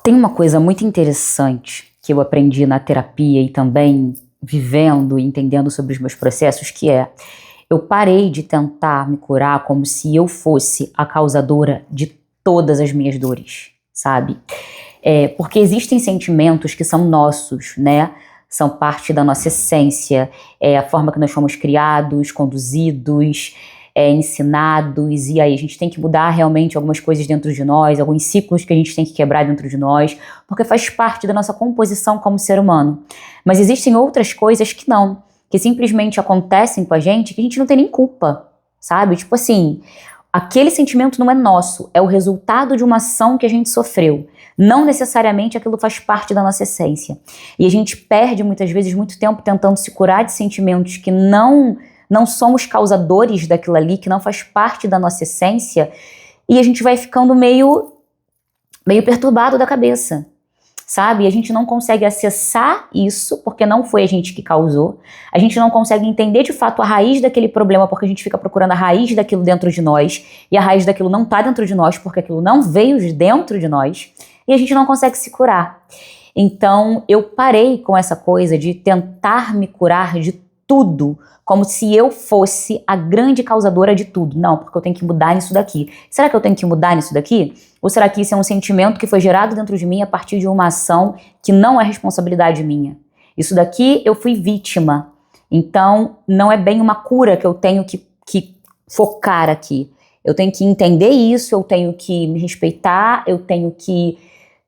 Tem uma coisa muito interessante que eu aprendi na terapia e também vivendo e entendendo sobre os meus processos, que é: eu parei de tentar me curar como se eu fosse a causadora de todas as minhas dores, sabe? Porque existem sentimentos que são nossos, né? São parte da nossa essência, a forma que nós fomos criados, conduzidos, ensinados, e aí a gente tem que mudar realmente algumas coisas dentro de nós, alguns ciclos que a gente tem que quebrar dentro de nós, porque faz parte da nossa composição como ser humano. Mas existem outras coisas que não, que simplesmente acontecem com a gente, que a gente não tem nem culpa, sabe? Tipo assim, aquele sentimento não é nosso, é o resultado de uma ação que a gente sofreu. Não necessariamente aquilo faz parte da nossa essência. E a gente perde muitas vezes muito tempo tentando se curar de sentimentos que não somos causadores daquilo ali, que não faz parte da nossa essência, e a gente vai ficando meio perturbado da cabeça, sabe? E a gente não consegue acessar isso, porque não foi a gente que causou. A gente não consegue entender de fato a raiz daquele problema, porque a gente fica procurando a raiz daquilo dentro de nós, e a raiz daquilo não está dentro de nós, porque aquilo não veio de dentro de nós, e a gente não consegue se curar. Então, eu parei com essa coisa de tentar me curar de tudo, como se eu fosse a grande causadora de tudo. Não, porque eu tenho que mudar nisso daqui. Será que eu tenho que mudar nisso daqui? Ou será que isso é um sentimento que foi gerado dentro de mim a partir de uma ação que não é responsabilidade minha? Isso daqui eu fui vítima. Então, não é bem uma cura que eu tenho que focar aqui. Eu tenho que entender isso, eu tenho que me respeitar, eu tenho que,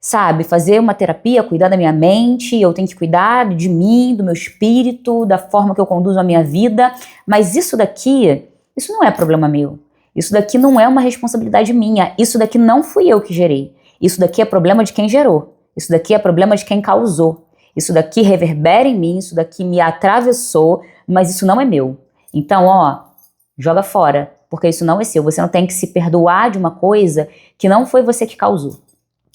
sabe, fazer uma terapia, cuidar da minha mente, eu tenho que cuidar de mim, do meu espírito, da forma que eu conduzo a minha vida, mas isso daqui, isso não é problema meu, isso daqui não é uma responsabilidade minha, isso daqui não fui eu que gerei, isso daqui é problema de quem gerou, isso daqui é problema de quem causou, isso daqui reverbera em mim, isso daqui me atravessou, mas isso não é meu. Então, joga fora, porque isso não é seu. Você não tem que se perdoar de uma coisa que não foi você que causou.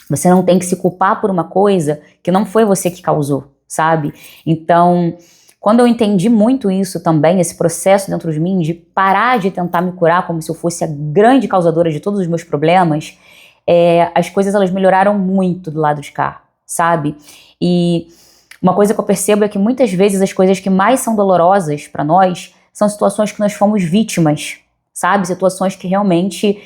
Você não tem que se culpar por uma coisa que não foi você que causou, sabe? Então, quando eu entendi muito isso também, esse processo dentro de mim, de parar de tentar me curar como se eu fosse a grande causadora de todos os meus problemas, as coisas elas melhoraram muito do lado de cá, sabe? E uma coisa que eu percebo é que muitas vezes as coisas que mais são dolorosas para nós são situações que nós fomos vítimas, sabe? Situações que realmente,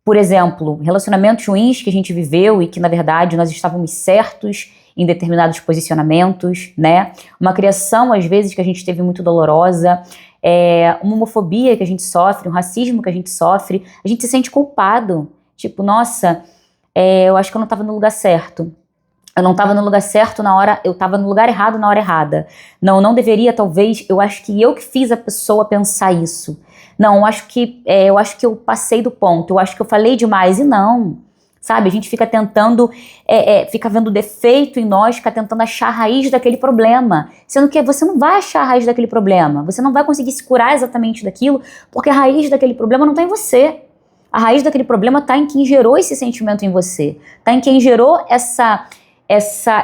por exemplo, relacionamentos ruins que a gente viveu e que, na verdade, nós estávamos certos em determinados posicionamentos, né? Uma criação, às vezes, que a gente teve muito dolorosa, uma homofobia que a gente sofre, um racismo que a gente sofre, a gente se sente culpado. Tipo, nossa, eu acho que eu não estava no lugar certo. Eu não estava no lugar certo na hora, eu estava no lugar errado na hora errada. Não deveria, talvez, eu acho que eu que fiz a pessoa pensar isso. Não, eu acho que eu passei do ponto, eu acho que eu falei demais, e não, sabe? A gente fica tentando, fica vendo defeito em nós, fica tentando achar a raiz daquele problema, sendo que você não vai achar a raiz daquele problema, você não vai conseguir se curar exatamente daquilo, porque a raiz daquele problema não está em você. A raiz daquele problema está em quem gerou esse sentimento em você, está em quem gerou essa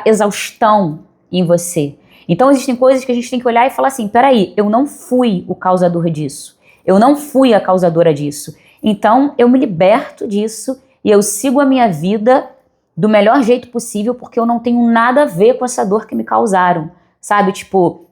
exaustão em você. Então existem coisas que a gente tem que olhar e falar assim, peraí, eu não fui o causador disso, eu não fui a causadora disso, então eu me liberto disso e eu sigo a minha vida do melhor jeito possível, porque eu não tenho nada a ver com essa dor que me causaram, sabe? Tipo,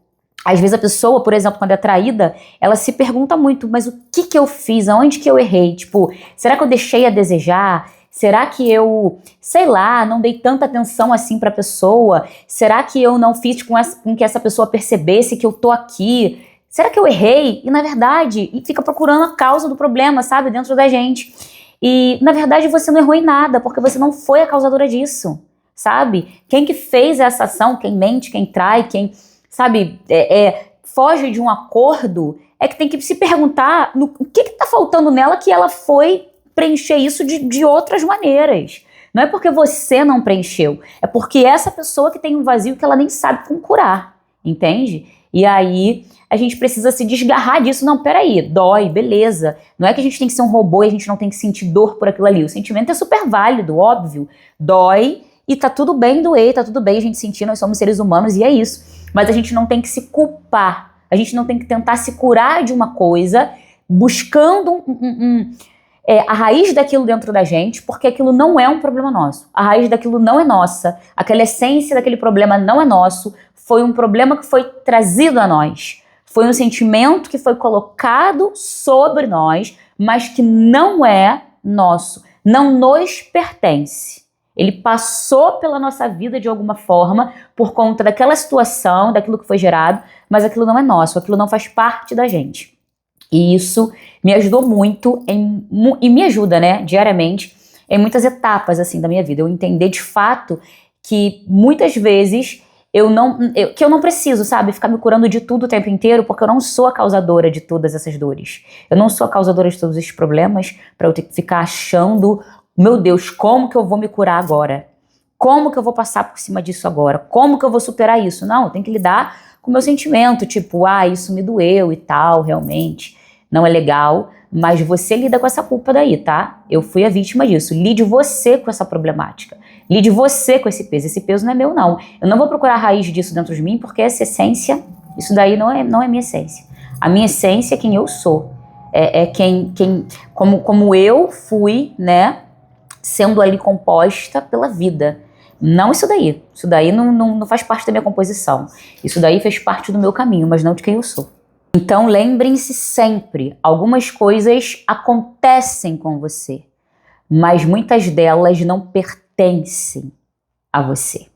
às vezes a pessoa, por exemplo, quando é traída, ela se pergunta muito, mas o que eu fiz, aonde que eu errei? Tipo, será que eu deixei a desejar? Será que eu, sei lá, não dei tanta atenção assim pra pessoa? Será que eu não fiz com que essa pessoa percebesse que eu tô aqui? Será que eu errei? E na verdade, fica procurando a causa do problema, sabe, dentro da gente. E na verdade você não errou em nada, porque você não foi a causadora disso, sabe? Quem que fez essa ação, quem mente, quem trai, quem, sabe, foge de um acordo, é que tem que se perguntar o que tá faltando nela que ela foi preencher isso de outras maneiras. Não é porque você não preencheu, é porque essa pessoa que tem um vazio que ela nem sabe como curar, entende? E aí a gente precisa se desgarrar disso. Não, peraí, dói, beleza. Não é que a gente tem que ser um robô e a gente não tem que sentir dor por aquilo ali. O sentimento é super válido, óbvio. Dói e tá tudo bem doer, tá tudo bem a gente sentir, nós somos seres humanos e é isso. Mas a gente não tem que se culpar, a gente não tem que tentar se curar de uma coisa buscando a raiz daquilo dentro da gente, porque aquilo não é um problema nosso. A raiz daquilo não é nossa. Aquela essência daquele problema não é nosso. Foi um problema que foi trazido a nós. Foi um sentimento que foi colocado sobre nós, mas que não é nosso. Não nos pertence. Ele passou pela nossa vida de alguma forma por conta daquela situação, daquilo que foi gerado, mas aquilo não é nosso, aquilo não faz parte da gente. E isso me ajudou muito e me ajuda, né, diariamente, em muitas etapas assim da minha vida. Eu entender de fato que muitas vezes eu não preciso, sabe, ficar me curando de tudo o tempo inteiro, porque eu não sou a causadora de todas essas dores. Eu não sou a causadora de todos esses problemas para eu ter que ficar achando, meu Deus, como que eu vou me curar agora? Como que eu vou passar por cima disso agora? Como que eu vou superar isso? Não, eu tenho que lidar com o meu sentimento, tipo, isso me doeu e tal, realmente, não é legal, mas você lida com essa culpa daí, tá? Eu fui a vítima disso. Lide você com essa problemática. Lide você com esse peso não é meu, não. Eu não vou procurar a raiz disso dentro de mim, porque essa essência, isso daí não é minha essência. A minha essência é quem eu sou. Como eu fui, né, sendo ali composta pela vida. Não isso daí. Isso daí não faz parte da minha composição. Isso daí fez parte do meu caminho, mas não de quem eu sou. Então lembrem-se sempre, algumas coisas acontecem com você, mas muitas delas não pertencem a você.